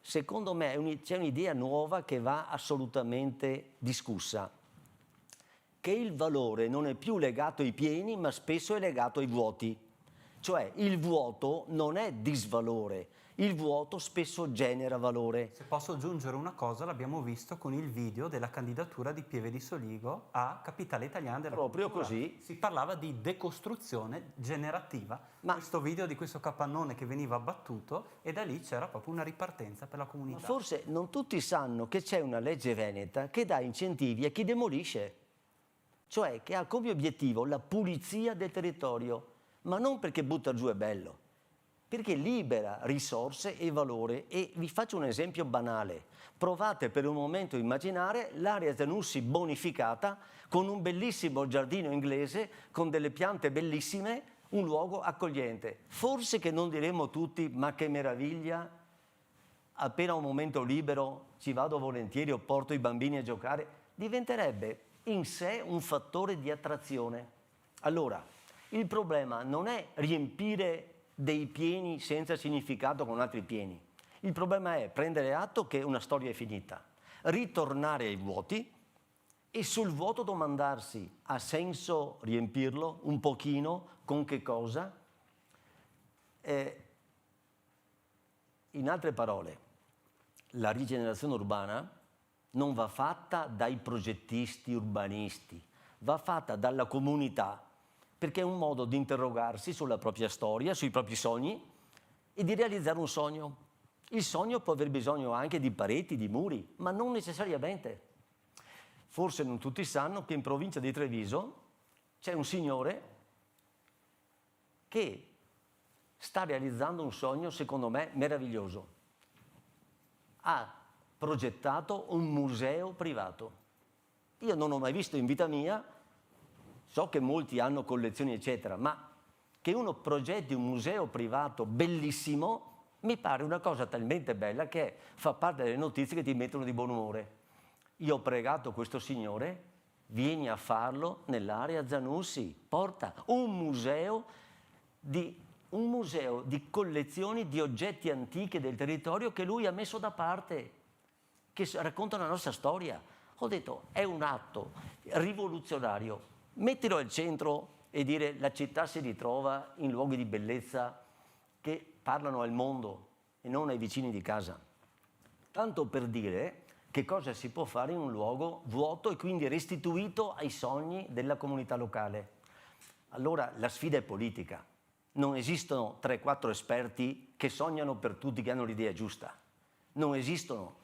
secondo me, c'è un'idea nuova che va assolutamente discussa, che il valore non è più legato ai pieni, ma spesso è legato ai vuoti. Cioè il vuoto non è disvalore, il vuoto spesso genera valore. Se posso aggiungere una cosa, l'abbiamo visto con il video della candidatura di Pieve di Soligo a Capitale Italiana della Proprio Cultura. così. Si parlava di decostruzione generativa. Ma questo video di questo capannone che veniva abbattuto e da lì c'era proprio una ripartenza per la comunità. Ma forse non tutti sanno che c'è una legge veneta che dà incentivi a chi demolisce, cioè che ha come obiettivo la pulizia del territorio, ma non perché butta giù è bello, perché libera risorse e valore. E vi faccio un esempio banale. Provate per un momento a immaginare l'area Zanussi bonificata con un bellissimo giardino inglese, con delle piante bellissime, un luogo accogliente. Forse che non diremmo tutti, ma che meraviglia, appena ho un momento libero ci vado volentieri o porto i bambini a giocare, diventerebbe in sé un fattore di attrazione. Allora, il problema non è riempire dei pieni senza significato con altri pieni. Il problema è prendere atto che una storia è finita, ritornare ai vuoti e sul vuoto domandarsi: ha senso riempirlo un pochino? Con che cosa? In altre parole, la rigenerazione urbana non va fatta dai progettisti urbanisti, va fatta dalla comunità, perché è un modo di interrogarsi sulla propria storia, sui propri sogni e di realizzare un sogno. Il sogno può aver bisogno anche di pareti, di muri, ma non necessariamente. Forse non tutti sanno che in provincia di Treviso c'è un signore che sta realizzando un sogno, secondo me, meraviglioso. Ha progettato un museo privato. Io non ho mai visto in vita mia, so che molti hanno collezioni eccetera, ma che uno progetti un museo privato bellissimo mi pare una cosa talmente bella che fa parte delle notizie che ti mettono di buon umore. Io ho pregato questo signore: vieni a farlo nell'area Zanussi, porta un museo di collezioni di oggetti antichi del territorio che lui ha messo da parte, che raccontano la nostra storia. Ho detto, è un atto rivoluzionario. Mettilo al centro e dire: la città si ritrova in luoghi di bellezza che parlano al mondo e non ai vicini di casa. Tanto per dire che cosa si può fare in un luogo vuoto e quindi restituito ai sogni della comunità locale. Allora la sfida è politica. Non esistono 3-4 esperti che sognano per tutti, che hanno l'idea giusta. Non esistono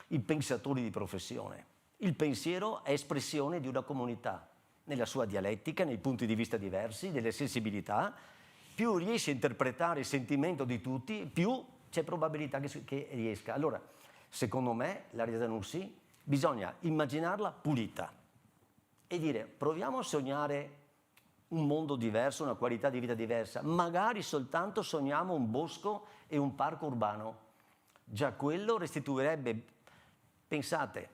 i pensatori di professione. Il pensiero è espressione di una comunità, nella sua dialettica, nei punti di vista diversi, delle sensibilità. Più riesce a interpretare il sentimento di tutti, più c'è probabilità che riesca. Allora, secondo me, l'area Zanussi bisogna immaginarla pulita e dire: proviamo a sognare un mondo diverso, una qualità di vita diversa. Magari soltanto sogniamo un bosco e un parco urbano. Già quello restituirebbe. Pensate,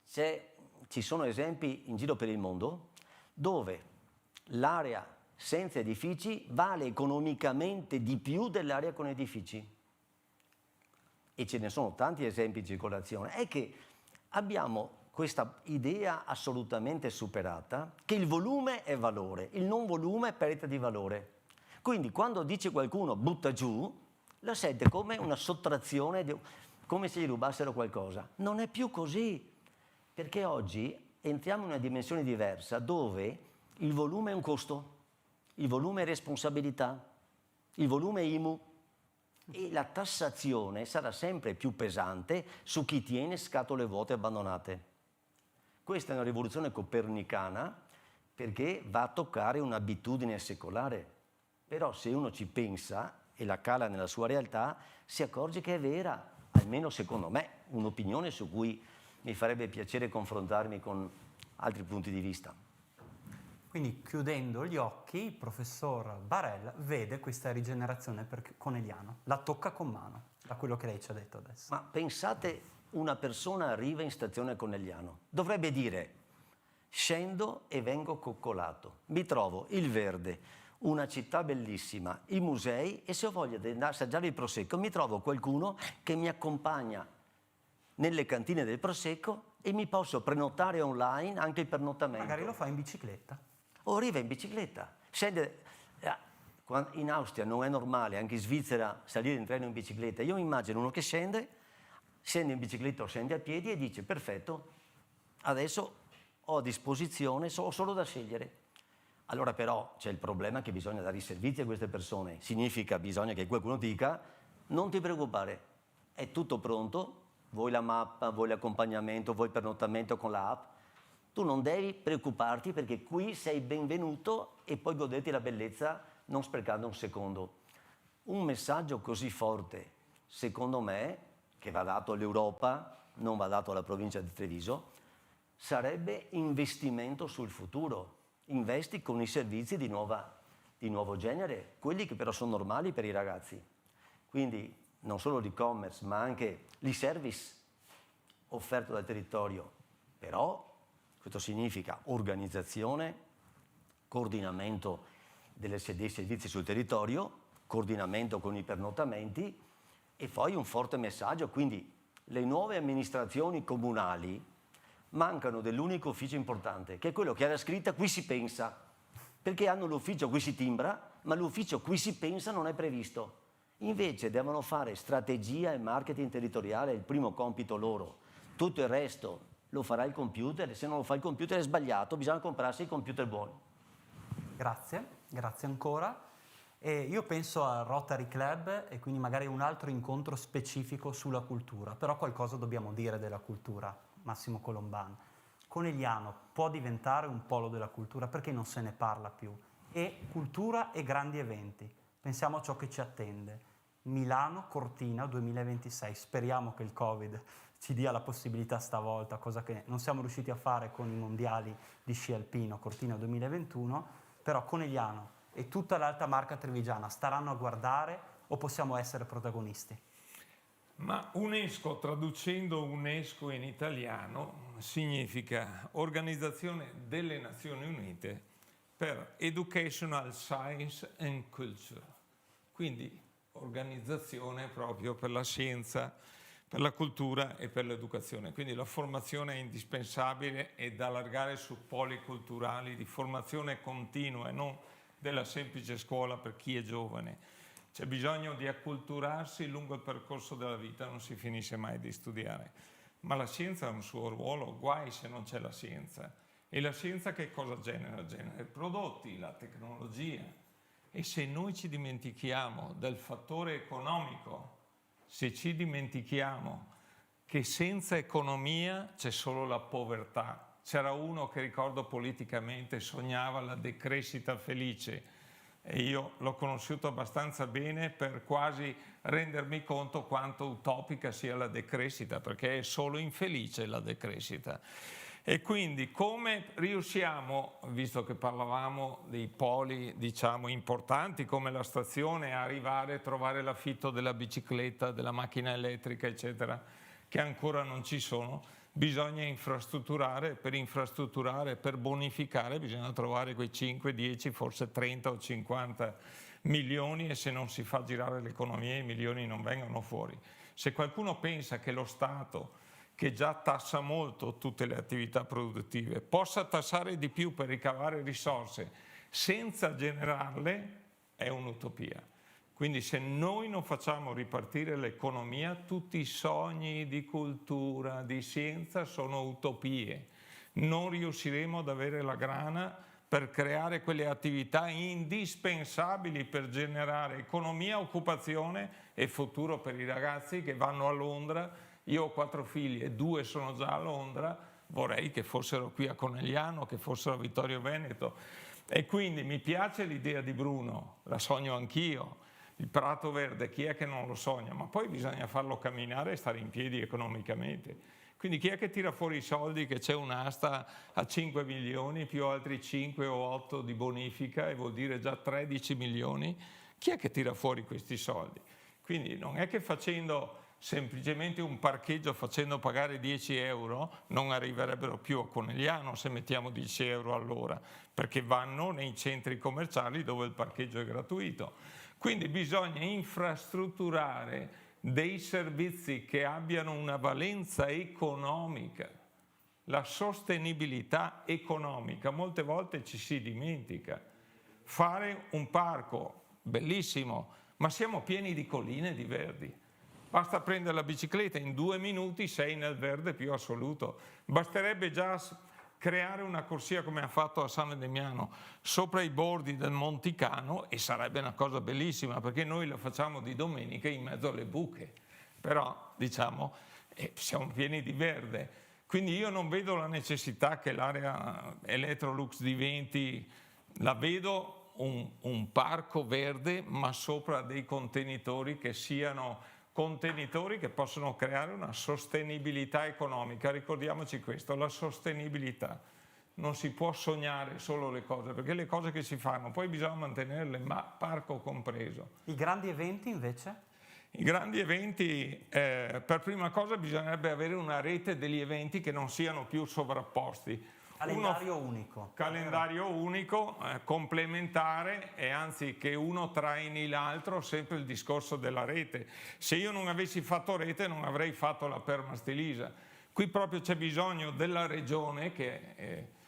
ci sono esempi in giro per il mondo dove l'area senza edifici vale economicamente di più dell'area con edifici. E ce ne sono tanti esempi in circolazione. È che abbiamo questa idea assolutamente superata che il volume è valore, il non volume è perdita di valore. Quindi quando dice qualcuno butta giù, la sente come una sottrazione, come se gli rubassero qualcosa. Non è più così, perché oggi entriamo in una dimensione diversa dove il volume è un costo, il volume è responsabilità, il volume è IMU e la tassazione sarà sempre più pesante su chi tiene scatole vuote abbandonate. Questa è una rivoluzione copernicana perché va a toccare un'abitudine secolare. Però se uno ci pensa e la cala nella sua realtà, si accorge che è vera, almeno secondo me, un'opinione su cui mi farebbe piacere confrontarmi con altri punti di vista. Quindi, chiudendo gli occhi, il professor Barella vede questa rigenerazione per Conegliano, la tocca con mano, da quello che lei ci ha detto adesso. Ma pensate, una persona arriva in stazione Conegliano, dovrebbe dire: scendo e vengo coccolato, mi trovo il verde, una città bellissima, i musei, e se ho voglia di andare a assaggiare il prosecco mi trovo qualcuno che mi accompagna nelle cantine del prosecco e mi posso prenotare online anche il pernottamento. Magari lo fa in bicicletta. O arriva in bicicletta, scende. In Austria non è normale, anche in Svizzera, salire in treno in bicicletta. Io mi immagino uno che scende in bicicletta o scende a piedi e dice: perfetto, adesso ho a disposizione, ho solo da scegliere. Allora però c'è il problema che bisogna dare i servizi a queste persone. Significa, bisogna che qualcuno dica: non ti preoccupare, è tutto pronto, vuoi la mappa, vuoi l'accompagnamento, vuoi il pernottamento con l'app. Tu non devi preoccuparti perché qui sei benvenuto e puoi goderti la bellezza non sprecando un secondo. un messaggio così forte, secondo me, che va dato all'Europa, non va dato alla provincia di Treviso, sarebbe investimento sul futuro. Investi con i servizi di nuovo genere, quelli che però sono normali per i ragazzi. Quindi non solo l'e-commerce, ma anche l'e-service offerto dal territorio. Però questo significa organizzazione, coordinamento dei servizi sul territorio, coordinamento con i pernottamenti e poi un forte messaggio. Quindi le nuove amministrazioni comunali mancano dell'unico ufficio importante, che è quello che era scritta qui si pensa, perché hanno l'ufficio qui si timbra, ma l'ufficio qui si pensa non è previsto. Invece devono fare strategia e marketing territoriale, è il primo compito loro. Tutto il resto lo farà il computer, e se non lo fa il computer è sbagliato, bisogna comprarsi i computer buoni. Grazie ancora. E io penso al Rotary Club e quindi magari un altro incontro specifico sulla cultura, però qualcosa dobbiamo dire della cultura, Massimo Colombano. Conegliano può diventare un polo della cultura perché non se ne parla più. E cultura e grandi eventi. Pensiamo a ciò che ci attende. Milano Cortina 2026. Speriamo che il Covid ci dia la possibilità stavolta, cosa che non siamo riusciti a fare con i mondiali di sci alpino Cortina 2021, però Conegliano e tutta l'alta marca trevigiana staranno a guardare o possiamo essere protagonisti? Ma UNESCO, traducendo UNESCO in italiano, significa Organizzazione delle Nazioni Unite per Educational Science and Culture, quindi organizzazione proprio per la scienza, per la cultura e per l'educazione. Quindi la formazione è indispensabile e da allargare su poli culturali di formazione continua e non della semplice scuola per chi è giovane. C'è bisogno di acculturarsi lungo il percorso della vita, non si finisce mai di studiare. Ma la scienza ha un suo ruolo, guai se non c'è la scienza. E la scienza che cosa genera? Genera i prodotti, la tecnologia. E se noi ci dimentichiamo del fattore economico, se ci dimentichiamo che senza economia c'è solo la povertà. C'era uno che ricordo politicamente sognava la decrescita felice e io l'ho conosciuto abbastanza bene per quasi rendermi conto quanto utopica sia la decrescita, perché è solo infelice la decrescita. E quindi come riusciamo, visto che parlavamo dei poli diciamo importanti come la stazione, a arrivare a trovare l'affitto della bicicletta, della macchina elettrica eccetera, che ancora non ci sono, bisogna infrastrutturare, per bonificare bisogna trovare quei 5, 10, forse 30 o 50 milioni e se non si fa girare l'economia i milioni non vengono fuori. Se qualcuno pensa che lo Stato, che già tassa molto tutte le attività produttive, possa tassare di più per ricavare risorse senza generarle, è un'utopia. Quindi se noi non facciamo ripartire l'economia, tutti i sogni di cultura, di scienza sono utopie. Non riusciremo ad avere la grana per creare quelle attività indispensabili per generare economia, occupazione e futuro per i ragazzi che vanno a Londra. Io ho 4 figli e 2 sono già a Londra, vorrei che fossero qui a Conegliano, che fossero a Vittorio Veneto. E quindi mi piace l'idea di Bruno, la sogno anch'io. Il Prato Verde, chi è che non lo sogna? Ma poi bisogna farlo camminare e stare in piedi economicamente. Quindi chi è che tira fuori i soldi che c'è un'asta a 5 milioni più altri 5 o 8 di bonifica e vuol dire già 13 milioni? Chi è che tira fuori questi soldi? Quindi non è che facendo semplicemente un parcheggio, facendo pagare 10 euro, non arriverebbero più a Conegliano se mettiamo 10 euro all'ora, perché vanno nei centri commerciali dove il parcheggio è gratuito. Quindi bisogna infrastrutturare dei servizi che abbiano una valenza economica, la sostenibilità economica. Molte volte ci si dimentica. Fare un parco bellissimo, ma siamo pieni di colline e di verdi. Basta prendere la bicicletta, in 2 minuti sei nel verde più assoluto. Basterebbe già creare una corsia come ha fatto a San Demiano sopra i bordi del Monticano e sarebbe una cosa bellissima perché noi la facciamo di domenica in mezzo alle buche, però diciamo siamo pieni di verde, quindi io non vedo la necessità che l'area Electrolux diventi, la vedo un parco verde, ma sopra dei contenitori che siano contenitori che possono creare una sostenibilità economica. Ricordiamoci questo, la sostenibilità. Non si può sognare solo le cose, perché le cose che si fanno poi bisogna mantenerle, ma parco compreso. I grandi eventi invece? I grandi eventi, per prima cosa bisognerebbe avere una rete degli eventi che non siano più sovrapposti. Calendario unico. Calendario unico, complementare, e anzi che uno traini l'altro, sempre il discorso della rete. Se io non avessi fatto rete non avrei fatto la Permastilisa. Qui proprio c'è bisogno della regione che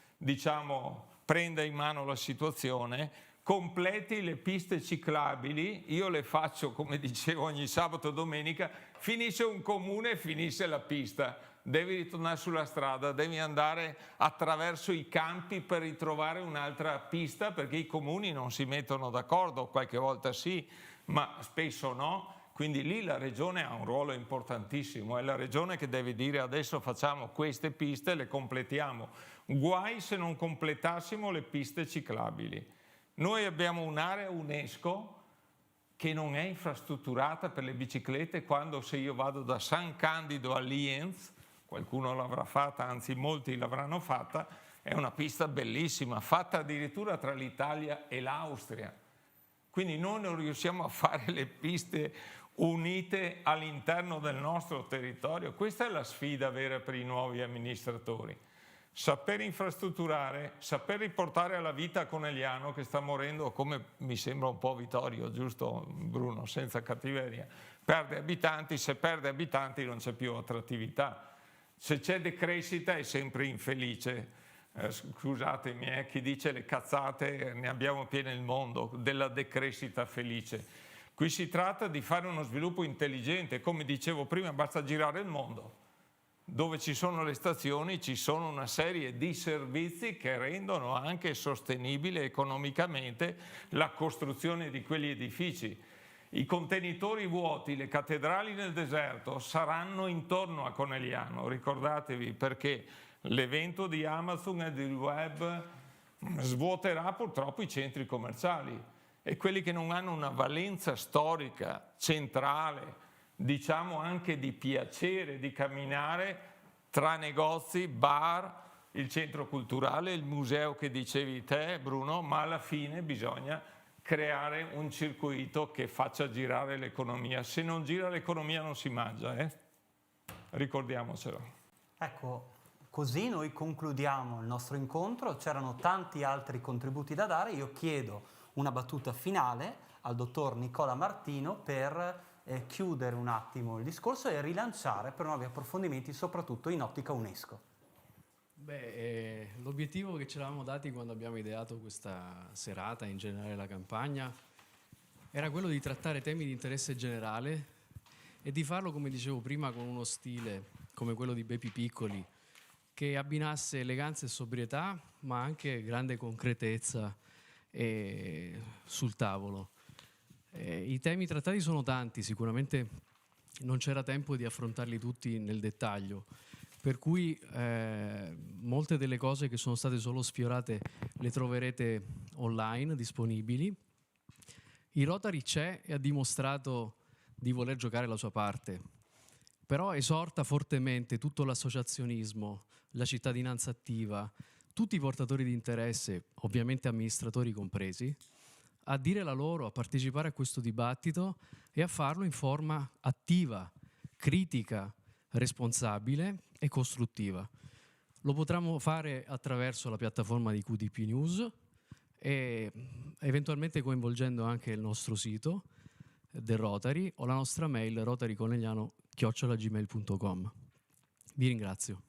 prenda in mano la situazione, completi le piste ciclabili. Io le faccio, come dicevo, ogni sabato e domenica. Finisce un comune e finisce la pista, devi ritornare sulla strada, devi andare attraverso i campi per ritrovare un'altra pista, perché i comuni non si mettono d'accordo, qualche volta sì, ma spesso no. Quindi lì la regione ha un ruolo importantissimo, è la regione che deve dire: adesso facciamo queste piste, le completiamo. Guai se non completassimo le piste ciclabili. Noi abbiamo un'area UNESCO che non è infrastrutturata per le biciclette, quando se io vado da San Candido a Lienz, qualcuno l'avrà fatta, anzi molti l'avranno fatta, è una pista bellissima, fatta addirittura tra l'Italia e l'Austria. Quindi noi non riusciamo a fare le piste unite all'interno del nostro territorio. Questa è la sfida vera per i nuovi amministratori. Saper infrastrutturare, saper riportare alla vita Conegliano, che sta morendo, come mi sembra un po' Vittorio, giusto Bruno, senza cattiveria, perde abitanti, se perde abitanti non c'è più attrattività, se c'è decrescita è sempre infelice. Scusatemi, chi dice le cazzate, ne abbiamo pieno il mondo, della decrescita felice. Qui si tratta di fare uno sviluppo intelligente, come dicevo prima, basta girare il mondo. Dove ci sono le stazioni ci sono una serie di servizi che rendono anche sostenibile economicamente la costruzione di quegli edifici. I contenitori vuoti, le cattedrali nel deserto saranno intorno a Conegliano, ricordatevi, perché l'evento di Amazon e del web svuoterà purtroppo i centri commerciali, e quelli che non hanno una valenza storica centrale, diciamo anche di piacere, di camminare tra negozi, bar, il centro culturale, il museo che dicevi te, Bruno, ma alla fine bisogna creare un circuito che faccia girare l'economia. Se non gira l'economia non si mangia, ricordiamocelo. Ecco, così noi concludiamo il nostro incontro. C'erano tanti altri contributi da dare. Io chiedo una battuta finale al dottor Nicola Martino per chiudere un attimo il discorso e rilanciare per nuovi approfondimenti, soprattutto in ottica UNESCO. L'obiettivo che ci eravamo dati quando abbiamo ideato questa serata, in generale la campagna, era quello di trattare temi di interesse generale e di farlo, come dicevo prima, con uno stile come quello di Bepi Piccoli, che abbinasse eleganza e sobrietà, ma anche grande concretezza sul tavolo. I temi trattati sono tanti, sicuramente non c'era tempo di affrontarli tutti nel dettaglio, per cui molte delle cose che sono state solo sfiorate le troverete online, disponibili. Il Rotary c'è e ha dimostrato di voler giocare la sua parte, però esorta fortemente tutto l'associazionismo, la cittadinanza attiva, tutti i portatori di interesse, ovviamente amministratori compresi, a dire la loro, a partecipare a questo dibattito e a farlo in forma attiva, critica, responsabile e costruttiva. Lo potremo fare attraverso la piattaforma di QDP News e eventualmente coinvolgendo anche il nostro sito del Rotary o la nostra mail rotaryconegliano@gmail.com. Vi ringrazio.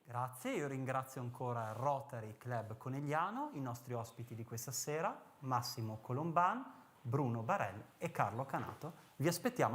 Grazie, io ringrazio ancora il Rotary Club Conegliano, i nostri ospiti di questa sera, Massimo Colomban, Bruno Barel e Carlo Canato. Vi aspettiamo al